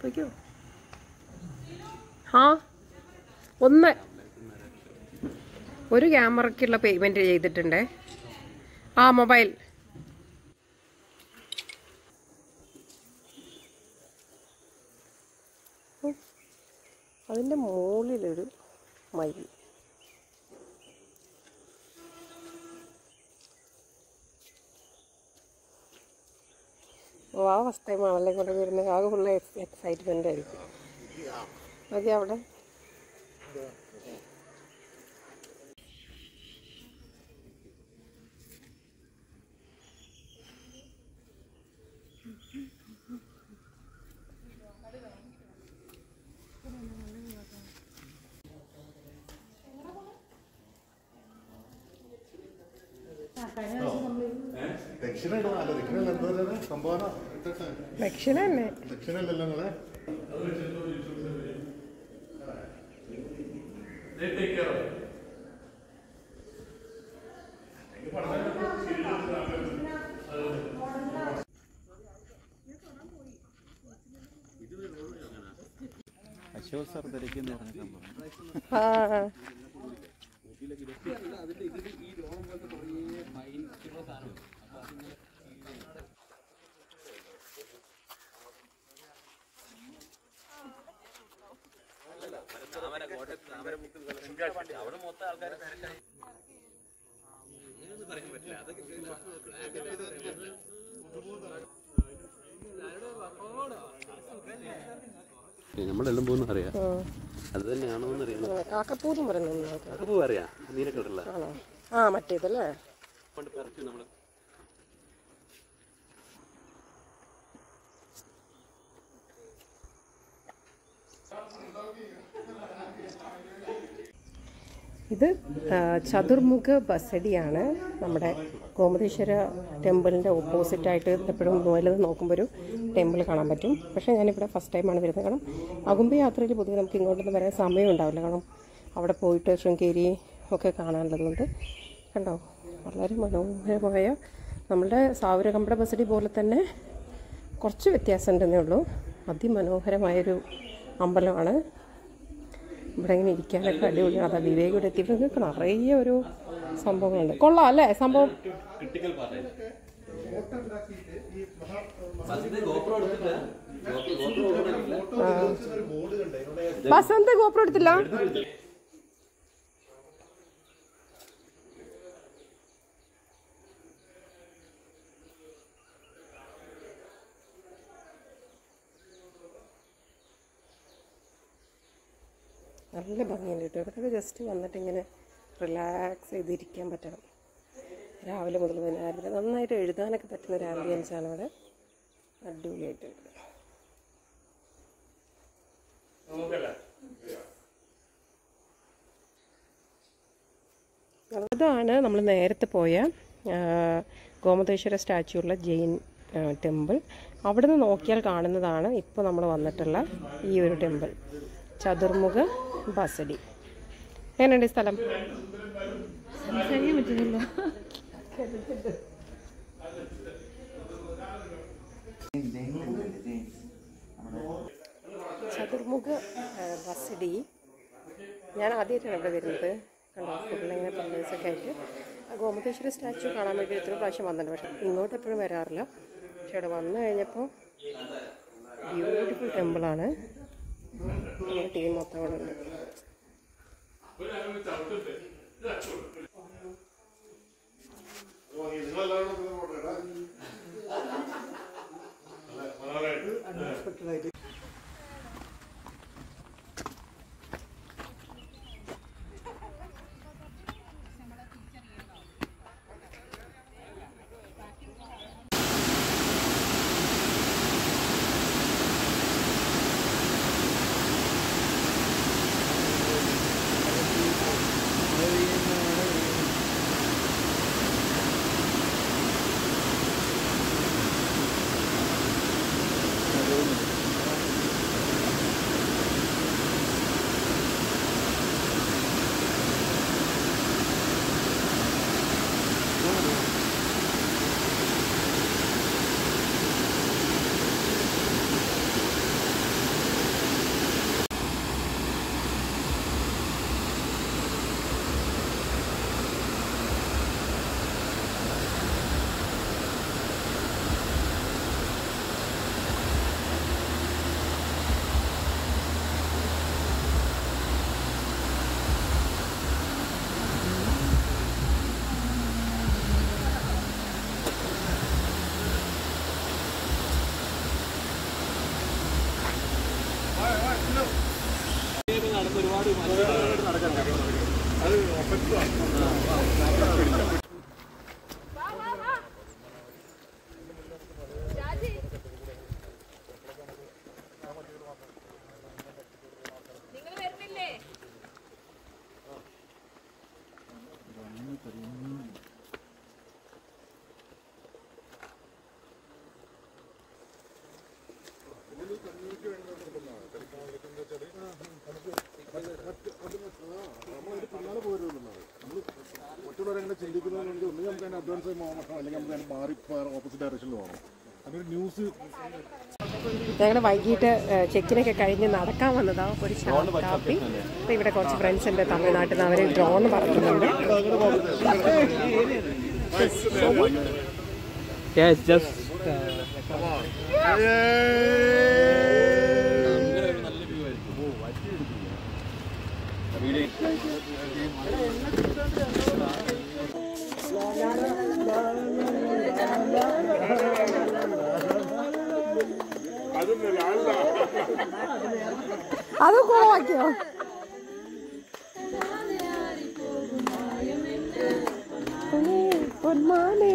പോയിക്കോ. ആ ഒന്ന് ഒരു ക്യാമറയ്ക്കുള്ള പേയ്മെൻറ്റ് ചെയ്തിട്ടുണ്ടേ. ആ മൊബൈൽ അതിൻ്റെ മുകളിലൊരു മയിൽ. ആ ഫസ്റ്റ് ടൈം ആണല്ലേ കൊണ്ട് വരുന്നത്. ആകെ ഫുള്ള് എക്സൈറ്റ്മെൻ്റ് ആയിരിക്കും. മതി അവിടെ ദക്ഷിണ തന്നെ. ദക്ഷിണല്ലോ അശോക് സാർ തിരക്കുന്ന അവിടെ മൊത്തം ആൾക്കാരെ തിരക്കായി പറയാൻ പറ്റില്ല. നമ്മളെല്ലാം പോകുന്ന അറിയാം. അത് തന്നെയാണോ എന്നറിയാം. കാക്കപ്പൂരും പറയുന്നു. കാക്കപ്പൂ അറിയാം. നീലക്കളറുള്ള ആ മറ്റേതല്ലേ. നമ്മള് ഇത് ചതുർമുഖ ബസഡിയാണ്. നമ്മുടെ ഗോമതേശ്വര ടെമ്പിളിൻ്റെ ഓപ്പോസിറ്റായിട്ട് എപ്പോഴും മുകളിൽ നോക്കുമ്പോൾ ഒരു ടെമ്പിൾ കാണാൻ പറ്റും. പക്ഷേ ഞാനിവിടെ ഫസ്റ്റ് ടൈമാണ് വരുന്നത്. കാരണം അകുംബ യാത്രയിൽ പൊതുവെ നമുക്ക് ഇങ്ങോട്ടൊന്നും വരാൻ സമയം ഉണ്ടാവില്ല. കാരണം അവിടെ പോയിട്ട് ശൃംഗേരി ഒക്കെ കാണാനുള്ളതുകൊണ്ട്. കണ്ടോ, വളരെ മനോഹരമായ നമ്മളുടെ സാവുരകമ്പട ബസഡി പോലെ തന്നെ കുറച്ച് വ്യത്യാസം ഉണ്ടെന്നേ ഉള്ളൂ. അതിമനോഹരമായൊരു അമ്പലമാണ്. ഇവിടെ ഇങ്ങനെ ഇരിക്കാനൊക്കെ അടിപൊളിയാണ്. അതാ വിവേക് ഇവിടെ എത്തിയപ്പോൾ നിങ്ങൾക്ക് നിറയെ ഒരു സംഭവങ്ങളുണ്ട്. കൊള്ളാം അല്ലേ സംഭവം? വസന്ത് ഗോപ്രോ എടുത്തില്ല. നല്ല ഭംഗിയുണ്ട് കേട്ടോ. ഇവിടെയൊക്കെ ജസ്റ്റ് വന്നിട്ട് ഇങ്ങനെ റിലാക്സ് ചെയ്തിരിക്കാൻ പറ്റണം. രാവിലെ മുതൽ വൈകുന്നേരം നന്നായിട്ട് എഴുതാനൊക്കെ പറ്റുന്ന ഒരു ആംബിയൻസാണ് ഇവിടെ. അടിപൊളിയായിട്ടുണ്ട്. അതാണ് നമ്മൾ നേരത്തെ പോയ ഗോമതേശ്വര സ്റ്റാച്യു ഉള്ള ജെയിൻ ടെമ്പിൾ. അവിടെ നിന്ന് നോക്കിയാൽ കാണുന്നതാണ് ഇപ്പോൾ നമ്മൾ വന്നിട്ടുള്ള ഈ ഒരു ടെമ്പിൾ, ചതുർമുഖ ബസഡി. എങ്ങനെയുണ്ട് ഈ സ്ഥലം? പറ്റുന്നില്ല. ചതുർമുഖ ബസഡി ഞാൻ ആദ്യമായിട്ടാണ് ഇവിടെ വരുന്നത്. കണ്ടോ, ഫുള്ളിങ്ങനെ പല്ലേഴ്സൊക്കെ ആയിട്ട്. ഗോമതേശ്വര സ്റ്റാച്യു കാണാൻ വേണ്ടി എത്ര പ്രാവശ്യം വന്നിട്ടുണ്ട്. പക്ഷേ ഇങ്ങോട്ട് എപ്പോഴും വരാറില്ല. പക്ഷെ ഇവിടെ വന്നു കഴിഞ്ഞപ്പോൾ ബ്യൂട്ടിഫുൾ ടെമ്പിളാണ്. നമ്മുടെ ടീം മൊത്തം അവിടെ ഉണ്ട്. മറ്റുള്ളവരെങ്ങനെ ചിന്തിക്കുന്നതിനുണ്ട് ഒന്നും നമുക്ക് അതിന് അഡ്വാൻസായി പോകണം, അല്ലെങ്കിൽ നമുക്ക് അതിന് മാറി ഓപ്പോസിറ്റ് ഡയറക്ഷനിൽ പോകണം. അതൊരു ന്യൂസ്. ഞങ്ങൾ വൈകിട്ട് ചെക്കിനൊക്കെ കഴിഞ്ഞ് നടക്കാൻ വന്നതാണ് ഒരു കാപ്പി. അപ്പോൾ ഇവിടെ കുറച്ച് ഫ്രണ്ട്സ് ഉണ്ട് തമിഴ്നാട്ടിൽ നിന്ന്, അവർ ഡ്രോൺ പറക്കുന്നുണ്ട്. അത് കുളമാക്കിയോ? പൊന്മാനേ